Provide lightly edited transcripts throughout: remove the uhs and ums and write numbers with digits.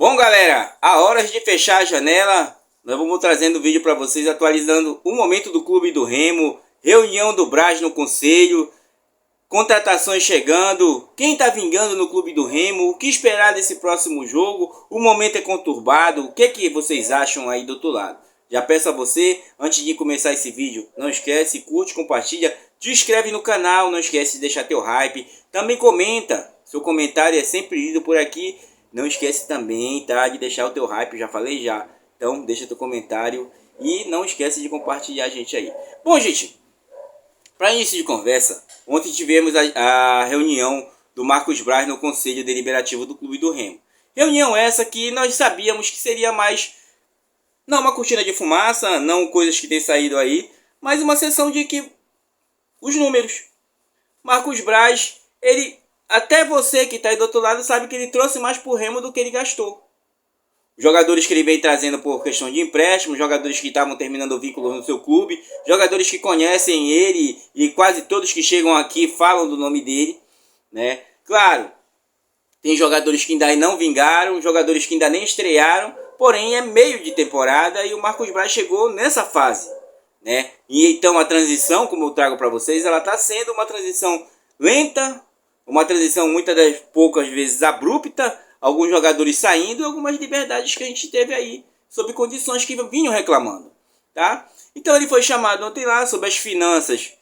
Bom, galera, a hora de fechar a janela, nós vamos trazendo vídeo para vocês, atualizando o momento do Clube do Remo, reunião do Braz no conselho, contratações chegando, quem está vingando no Clube do Remo, o que esperar desse próximo jogo, o momento é conturbado, o que vocês acham aí do outro lado? Já peço a você, antes de começar esse vídeo, não esquece, curte, compartilha, te inscreve no canal, não esquece de deixar teu hype, também comenta, seu comentário é sempre lido por aqui. Não esquece também, tá, de deixar o teu hype, já falei já. Então, deixa teu comentário e não esquece de compartilhar a gente aí. Bom, gente, para início de conversa, ontem tivemos a reunião do Marcos Braz no Conselho Deliberativo do Clube do Remo. Reunião essa que nós sabíamos que seria mais, não uma cortina de fumaça, não coisas que tem saído aí, mas uma sessão de que os números. Marcos Braz, ele... Até você que está aí do outro lado sabe que ele trouxe mais pro Remo do que ele gastou. Jogadores que ele veio trazendo por questão de empréstimo, jogadores que estavam terminando o vínculo no seu clube, jogadores que conhecem ele e quase todos que chegam aqui falam do nome dele, né? Claro, tem jogadores que ainda não vingaram, jogadores que ainda nem estrearam, porém é meio de temporada e o Marcos Braz chegou nessa fase, né? E então a transição, como eu trago para vocês, ela está sendo uma transição lenta, uma transição muitas das poucas vezes abrupta, alguns jogadores saindo e algumas liberdades que a gente teve aí, sob condições que vinham reclamando, tá? Então ele foi chamado ontem lá, sobre as finanças,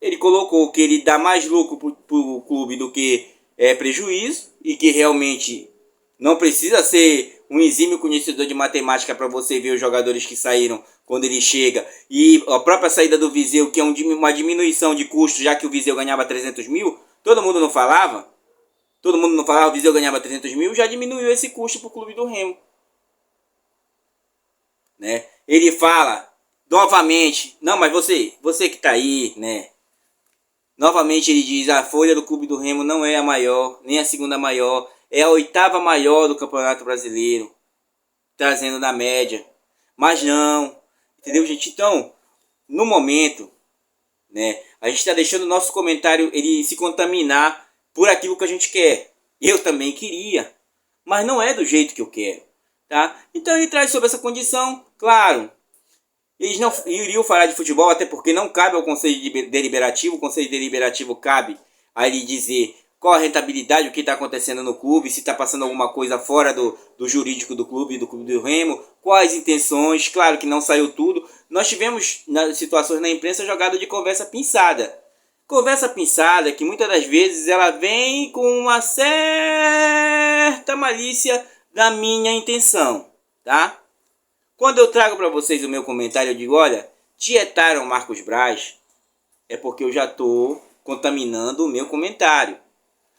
ele colocou que ele dá mais lucro para o clube do que prejuízo, e que realmente não precisa ser um exímio conhecedor de matemática para você ver os jogadores que saíram quando ele chega, e a própria saída do Viseu, que é uma diminuição de custo, já que o Viseu ganhava 300 mil, todo mundo não falava, o Viseu ganhava 300 mil, já diminuiu esse custo para o Clube do Remo, né? Ele fala novamente, não, mas você que está aí, né? Novamente ele diz, a folha do Clube do Remo não é a maior, nem a segunda maior, é a oitava maior do Campeonato Brasileiro, trazendo na média, mas não, entendeu, gente? Então, no momento, né, a gente está deixando o nosso comentário ele se contaminar por aquilo que a gente quer. Eu também queria, mas não é do jeito que eu quero, tá? Então ele traz sobre essa condição, claro. Eles não iriam falar de futebol, até porque não cabe ao Conselho Deliberativo. O Conselho Deliberativo cabe a ele dizer qual a rentabilidade, o que está acontecendo no clube, se está passando alguma coisa fora do jurídico do Clube do Remo, quais intenções. Claro que não saiu tudo. Nós tivemos nas situações na imprensa jogado de conversa pinçada. Conversa pinçada que muitas das vezes ela vem com uma certa malícia da minha intenção, tá? Quando eu trago para vocês o meu comentário, eu digo, olha, tietaram Marcos Braz, é porque eu já estou contaminando o meu comentário.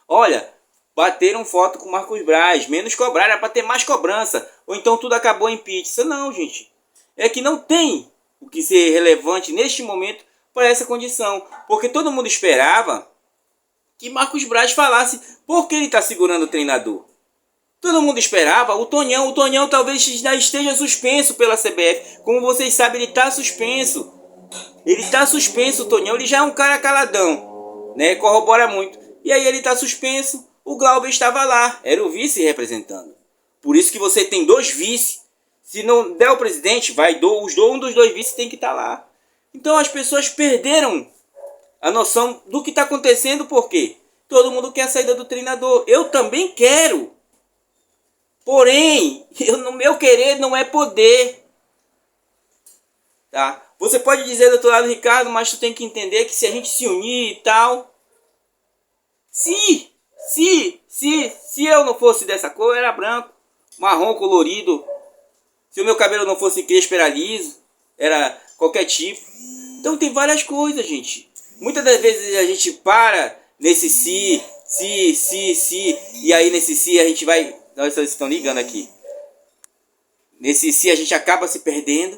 Olha, bateram foto com Marcos Braz, menos cobrar, era para ter mais cobrança, ou então tudo acabou em pizza. Não, gente, é que não tem o que ser relevante neste momento para essa condição, porque todo mundo esperava que Marcos Braz falasse por que ele está segurando o treinador. Todo mundo esperava o Tonhão talvez já esteja suspenso pela CBF. Como vocês sabem, ele está suspenso. Ele está suspenso, o Tonhão. Ele já é um cara caladão, né? Corrobora muito. E aí ele está suspenso. O Glauber estava lá. Era o vice representando. Por isso que você tem dois vice. Se não der o presidente, um dos dois vice tem que estar lá. Então as pessoas perderam a noção do que está acontecendo. Por quê? Todo mundo quer a saída do treinador. Eu também quero. Porém, no meu querer não é poder, tá? Você pode dizer do outro lado, Ricardo, mas tu tem que entender que se a gente se unir e tal... Se eu não fosse dessa cor, eu era branco, marrom, colorido. Se o meu cabelo não fosse crespo, era liso, era qualquer tipo. Então tem várias coisas, gente. Muitas das vezes a gente para nesse se, e aí nesse se a gente vai... Nós estão ligando aqui. Nesse si a gente acaba se perdendo,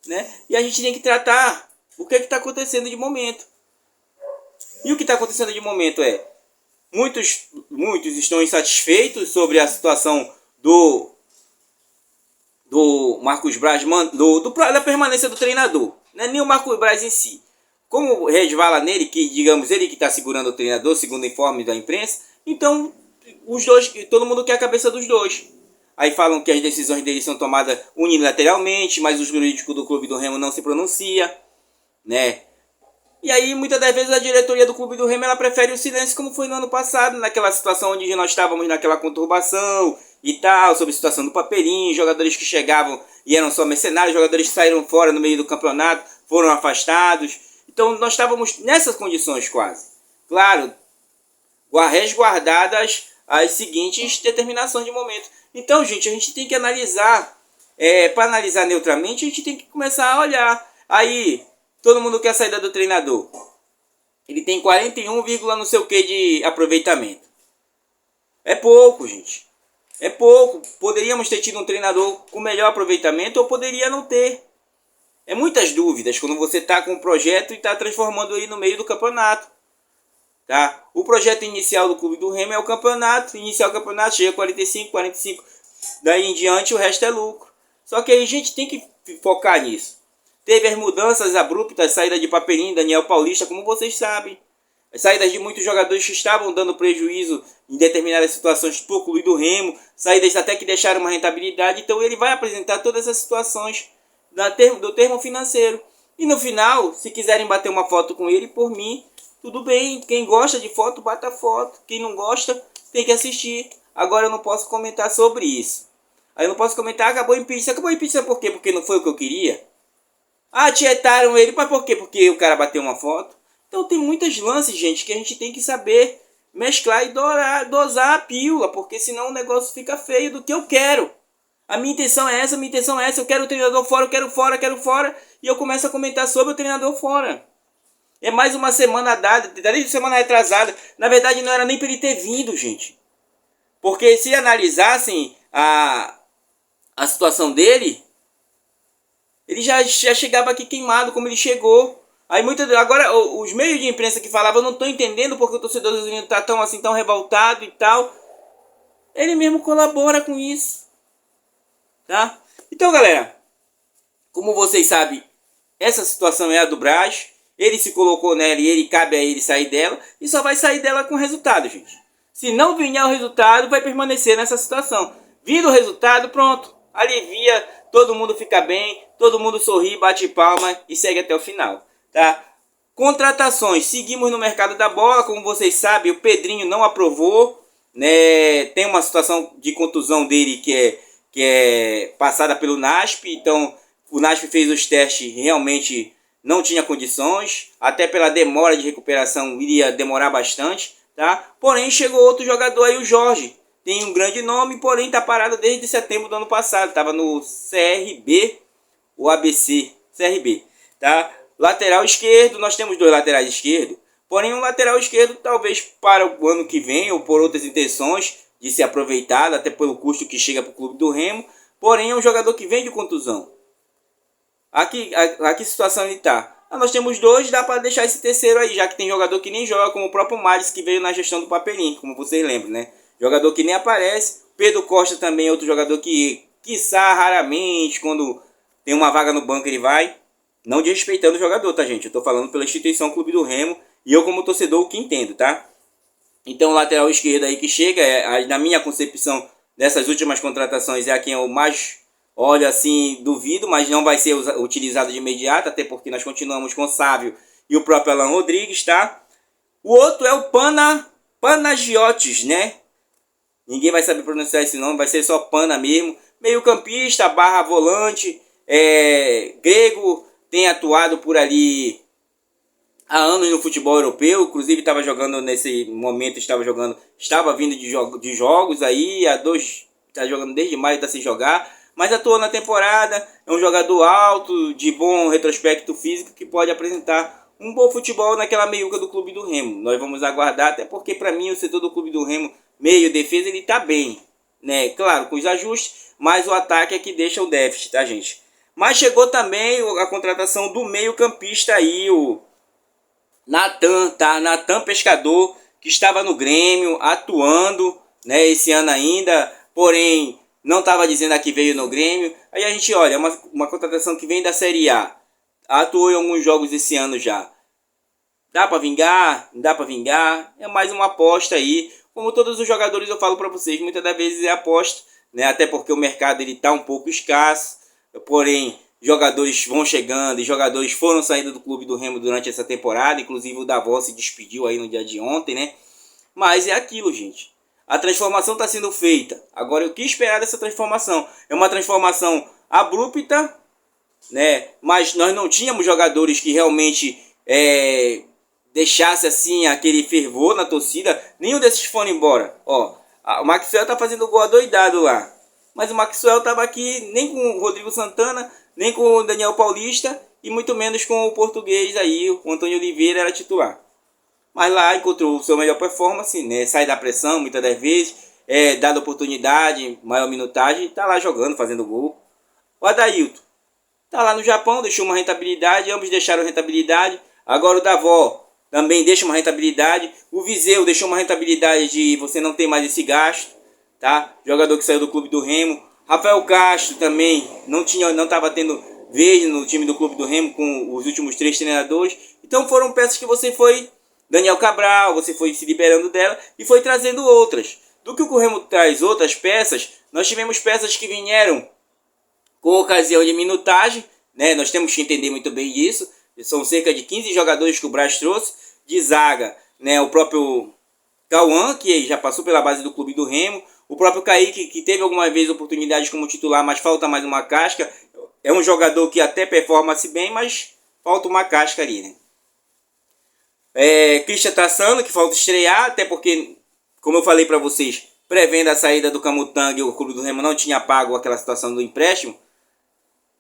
né? E a gente tem que tratar o que está acontecendo de momento. E o que está acontecendo de momento é muitos estão insatisfeitos sobre a situação do Marcos Braz, da permanência do treinador, né? Nem o Marcos Braz em si. Como resvala nele, que digamos ele que está segurando o treinador, segundo o informe da imprensa, então os dois, todo mundo quer a cabeça dos dois. Aí falam que as decisões dele são tomadas unilateralmente, mas o jurídico do Clube do Remo não se pronuncia, né? E aí, muitas das vezes, a diretoria do Clube do Remo ela prefere o silêncio, como foi no ano passado, naquela situação onde nós estávamos naquela conturbação e tal, sobre a situação do Papelinho, jogadores que chegavam e eram só mercenários, jogadores que saíram fora no meio do campeonato, foram afastados. Então, nós estávamos nessas condições quase. Claro, resguardadas as seguintes determinações de momento. Então, gente, a gente tem que analisar, para analisar neutralmente, a gente tem que começar a olhar. Aí, todo mundo quer a saída do treinador. Ele tem 41, não sei o que de aproveitamento. É pouco, gente. É pouco. Poderíamos ter tido um treinador com melhor aproveitamento ou poderia não ter. É muitas dúvidas quando você está com um projeto e está transformando ele no meio do campeonato. Tá? O projeto inicial do Clube do Remo é o campeonato. Iniciar o campeonato chega a 45. Daí em diante o resto é lucro. Só que aí a gente tem que focar nisso. Teve as mudanças abruptas, saída de Papelinho, Daniel Paulista, como vocês sabem. As saídas de muitos jogadores que estavam dando prejuízo em determinadas situações para o Clube do Remo. Saídas até que deixaram uma rentabilidade. Então ele vai apresentar todas essas situações do termo financeiro. E no final, se quiserem bater uma foto com ele, por mim, tudo bem. Quem gosta de foto, bata foto. Quem não gosta, tem que assistir. Agora eu não posso comentar sobre isso. Aí eu não posso comentar, acabou em pizza. Acabou em pizza por quê? Porque não foi o que eu queria? Ah, tietaram ele, mas por quê? Porque o cara bateu uma foto. Então tem muitos lances, gente, que a gente tem que saber mesclar e dosar a pílula, porque senão o negócio fica feio do que eu quero. A minha intenção é essa, eu quero o treinador fora, quero fora, e eu começo a comentar sobre o treinador fora. É mais uma semana dada, desde semana retrasada. Na verdade não era nem para ele ter vindo, gente. Porque se analisassem a situação dele, ele já chegava aqui queimado, como ele chegou. Aí agora os meios de imprensa que falavam, eu não estou entendendo porque o torcedor do Juninho está tão revoltado e tal. Ele mesmo colabora com isso. Tá? Então, galera, como vocês sabem, essa situação é a do Braz. Ele se colocou nela e ele cabe a ele sair dela. E só vai sair dela com resultado, gente. Se não vier o resultado, vai permanecer nessa situação. Vindo o resultado, pronto. Alivia, todo mundo fica bem, todo mundo sorri, bate palma e segue até o final. Tá? Contratações. Seguimos no mercado da bola. Como vocês sabem, o Pedrinho não aprovou. Né? Tem uma situação de contusão dele que é passada pelo NASP. Então, o NASP fez os testes, realmente não tinha condições. Até pela demora de recuperação, iria demorar bastante. Tá? Porém, chegou outro jogador aí, o Jorge. Tem um grande nome, porém está parado desde setembro do ano passado. Estava no CRB, o ABC, CRB. Tá? Lateral esquerdo, nós temos 2 laterais esquerdos. Porém, um lateral esquerdo, talvez para o ano que vem, ou por outras intenções de ser aproveitado, até pelo custo que chega para o Clube do Remo. Porém, é um jogador que vem de contusão. Aqui situação ele está? Nós temos 2, dá para deixar esse terceiro aí, já que tem jogador que nem joga, como o próprio Maris, que veio na gestão do Papelinho, como vocês lembram, né? Jogador que nem aparece. Pedro Costa também é outro jogador que, quiçá, raramente, quando tem uma vaga no banco, ele vai. Não desrespeitando o jogador, tá, gente? Eu tô falando pela instituição Clube do Remo. E eu, como torcedor, o que entendo, tá? Então, o lateral esquerdo aí que chega, na minha concepção, dessas últimas contratações, é a quem eu mais olho assim, duvido, mas não vai ser utilizado de imediato, até porque nós continuamos com o Sávio e o próprio Alan Rodrigues, tá? O outro é o Panagiotis, né? Ninguém vai saber pronunciar esse nome, vai ser só Pana mesmo. Meio campista, barra volante, grego, tem atuado por ali há anos no futebol europeu. Inclusive estava jogando nesse momento, estava vindo de jogos aí, está jogando desde maio, está sem jogar. Mas atuou na temporada, é um jogador alto, de bom retrospecto físico, que pode apresentar um bom futebol naquela meiuca do Clube do Remo. Nós vamos aguardar, até porque para mim o setor do Clube do Remo, meio defesa, ele tá bem, né? Claro, com os ajustes, mas o ataque é que deixa o déficit, tá, gente? Mas chegou também a contratação do meio campista aí, o Natan, tá? Natan Pescador, que estava no Grêmio, atuando, né, esse ano ainda, porém não estava dizendo que veio no Grêmio. Aí a gente olha, uma contratação que vem da Série A, atuou em alguns jogos esse ano já. Dá para vingar? Não dá para vingar? É mais uma aposta aí. Como todos os jogadores eu falo para vocês, muitas das vezes é aposta. né? Até porque o mercado ele tá um pouco escasso, porém jogadores vão chegando e jogadores foram saindo do clube do Remo durante essa temporada, inclusive o Davó se despediu aí no dia de ontem, né? Mas é aquilo, gente. A transformação está sendo feita. Agora, o que esperar dessa transformação? É uma transformação abrupta, né? Mas nós não tínhamos jogadores que realmente deixasse assim aquele fervor na torcida. Nenhum desses foram embora. Ó, o Maxwell tá fazendo gol adoidado lá. Mas o Maxwell tava aqui nem com o Rodrigo Santana, nem com o Daniel Paulista e muito menos com o português aí, o Antônio Oliveira era titular. Mas lá encontrou o seu melhor performance, né? Sai da pressão muitas das vezes, dada oportunidade, maior minutagem, tá lá jogando, fazendo gol. O Adailton tá lá no Japão, deixou uma rentabilidade, ambos deixaram rentabilidade. Agora o Davó também deixa uma rentabilidade. O Viseu deixou uma rentabilidade de você não ter mais esse gasto, tá? Jogador que saiu do clube do Remo. Rafael Castro também não estava tendo vez no time do clube do Remo com os últimos 3 treinadores. Então foram peças que você foi... Daniel Cabral, você foi se liberando dela e foi trazendo outras. Do que o Remo traz outras peças, nós tivemos peças que vieram com ocasião de minutagem, né? Nós temos que entender muito bem isso. São cerca de 15 jogadores que o Brás trouxe. De zaga, né? O próprio Cauã, que já passou pela base do clube do Remo. O próprio Kaique, que teve alguma vez oportunidade como titular, mas falta mais uma casca. É um jogador que até performa-se bem, mas falta uma casca ali, né? Christian Tassano, que falta estrear, até porque, como eu falei para vocês, prevendo a saída do Camutanga, o clube do Remo não tinha pago aquela situação do empréstimo.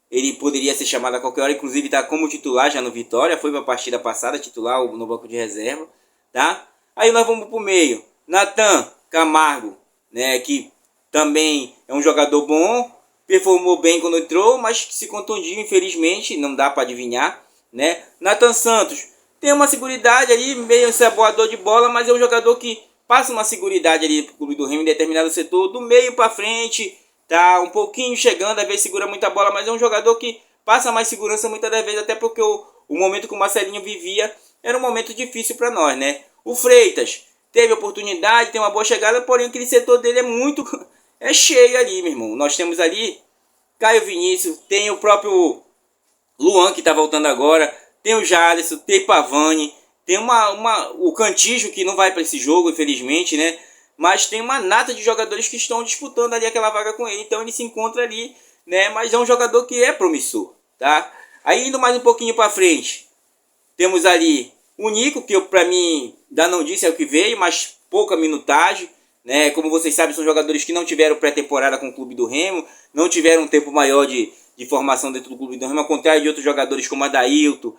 Ele poderia ser chamado a qualquer hora, inclusive está como titular já no Vitória, foi para a partida passada titular no banco de reserva, tá? Aí nós vamos para o meio, Natan Camargo, né, que também é um jogador bom, performou bem quando entrou, mas se contundiu, infelizmente, não dá para adivinhar, né? Nathan Santos tem uma seguridade ali, meio ensaboador de bola, mas é um jogador que passa uma seguridade ali pro clube do Remo em determinado setor, do meio para frente, tá um pouquinho chegando, às vezes segura muita bola, mas é um jogador que passa mais segurança muitas das vezes, até porque o momento que o Marcelinho vivia era um momento difícil para nós, né? O Freitas teve oportunidade, tem uma boa chegada, porém aquele setor dele é muito... é cheio ali, meu irmão. Nós temos ali Caio Vinícius, tem o próprio Luan que tá voltando agora, tem o Jalisson, tem Pavani, tem o Cantijo que não vai para esse jogo, infelizmente, né? Mas tem uma nata de jogadores que estão disputando ali aquela vaga com ele, então ele se encontra ali, né? Mas é um jogador que é promissor, tá? Aí indo mais um pouquinho para frente, temos ali o Nico, que para mim ainda não disse é o que veio, mas pouca minutagem, né? Como vocês sabem, são jogadores que não tiveram pré-temporada com o clube do Remo, não tiveram um tempo maior de formação dentro do clube do Remo, ao contrário de outros jogadores como Adailton,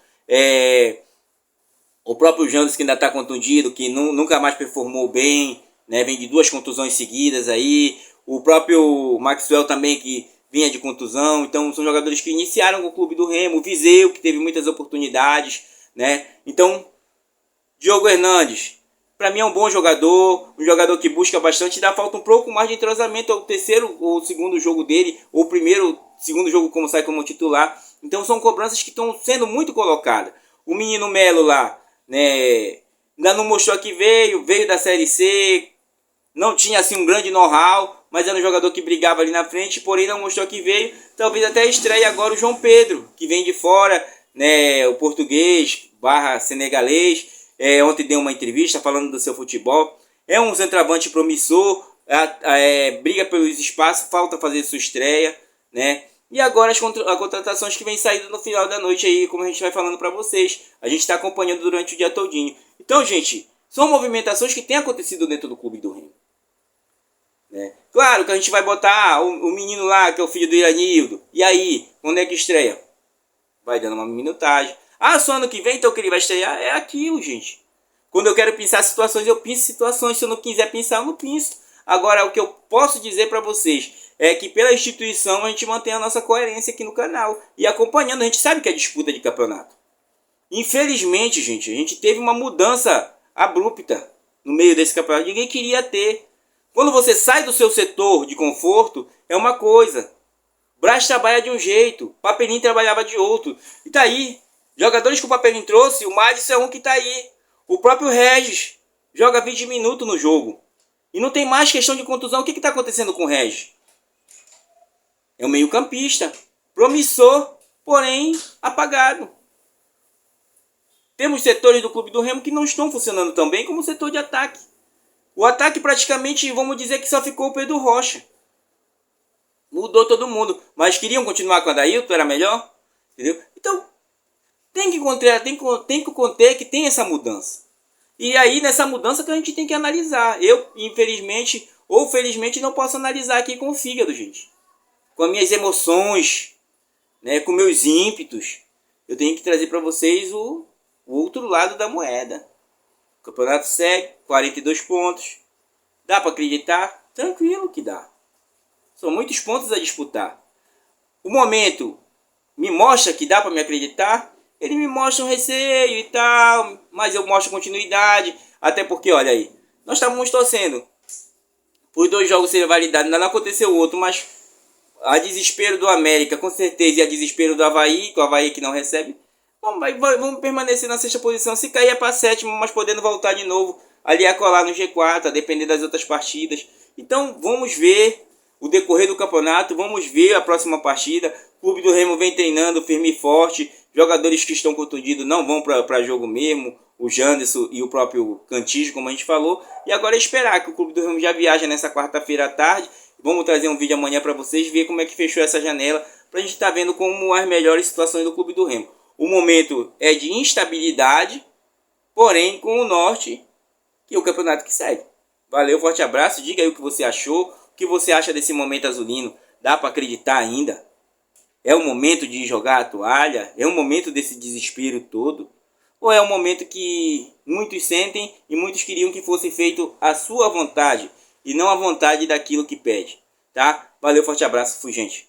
o próprio Janderson, que ainda está contundido, que nunca mais performou bem, né? Vem de 2 contusões seguidas aí. O próprio Maxwell também, que vinha de contusão. Então são jogadores que iniciaram com o clube do Remo. O Viseu, que teve muitas oportunidades, né? Então, Diogo Hernandes, para mim é um bom jogador, um jogador que busca bastante. Dá falta um pouco mais de entrosamento ao terceiro ou segundo jogo dele, ou segundo jogo como sai como titular. Então são cobranças que estão sendo muito colocadas. O menino Melo lá, né, ainda não mostrou que veio da Série C, não tinha assim um grande know-how, mas era um jogador que brigava ali na frente, porém não mostrou que veio. Talvez até estreie agora o João Pedro, que vem de fora, né, o português / senegalês. Ontem deu uma entrevista falando do seu futebol. É um centroavante promissor, briga pelos espaços, falta fazer sua estreia, né? E agora as contratações que vem saindo no final da noite aí, como a gente vai falando para vocês. A gente está acompanhando durante o dia todinho. Então, gente, são movimentações que têm acontecido dentro do clube do Remo, né? Claro que a gente vai botar o menino lá, que é o filho do Iranildo. E aí, quando é que estreia? Vai dando uma minutagem. Ah, só ano que vem então que ele vai estrear? É aquilo, gente. Quando eu quero pensar situações, eu penso situações. Se eu não quiser pensar, eu não penso. Agora, o que eu posso dizer para vocês é que pela instituição a gente mantém a nossa coerência aqui no canal. E acompanhando, a gente sabe que é disputa de campeonato. Infelizmente, gente, a gente teve uma mudança abrupta no meio desse campeonato. Ninguém queria ter. Quando você sai do seu setor de conforto, é uma coisa. Brás trabalha de um jeito, Papelinho trabalhava de outro. E tá aí. Jogadores que o Papelinho trouxe, o Madison é um que tá aí. O próprio Regis joga 20 minutos no jogo. E não tem mais questão de contusão. O que está acontecendo com o Regis? É um meio-campista, promissor, porém apagado. Temos setores do Clube do Remo que não estão funcionando tão bem como o setor de ataque. O ataque praticamente, vamos dizer que só ficou o Pedro Rocha. Mudou todo mundo. Mas queriam continuar com a Adailton, era melhor? Entendeu? Então, tem que conter que tem essa mudança. E aí, nessa mudança que a gente tem que analisar. Eu, infelizmente, ou felizmente, não posso analisar aqui com o fígado, gente. Com as minhas emoções, né, com meus ímpetos. Eu tenho que trazer para vocês o outro lado da moeda. O campeonato segue, 42 pontos. Dá para acreditar? Tranquilo que dá. São muitos pontos a disputar. O momento me mostra que dá para me acreditar. Ele me mostra um receio e tal, mas eu mostro continuidade. Até porque, olha aí, nós estávamos torcendo por 2 jogos serem validados. Ainda não aconteceu o outro, mas a desespero do América, com certeza, e a desespero do Avaí, que o Avaí que não recebe. Vamos permanecer na 6ª posição. Se cair é para 7ª, mas podendo voltar de novo ali a colar no G4, a depender das outras partidas. Então vamos ver o decorrer do campeonato, vamos ver a próxima partida. O Clube do Remo vem treinando firme e forte. Jogadores que estão contundidos não vão para jogo mesmo. O Janderson e o próprio Cantígio, como a gente falou. E agora é esperar que o Clube do Remo já viaja nessa quarta-feira à tarde. Vamos trazer um vídeo amanhã para vocês ver como é que fechou essa janela, para a gente estar vendo como as melhores situações do Clube do Remo. O momento é de instabilidade, porém com o norte, que é o campeonato que segue. Valeu, forte abraço, diga aí o que você achou, o que você acha desse momento azulino. Dá para acreditar ainda? É o momento de jogar a toalha? É o momento desse desespero todo? Ou é o momento que muitos sentem e muitos queriam que fosse feito a sua vontade e não a vontade daquilo que pede, tá? Valeu, forte abraço, fui, gente.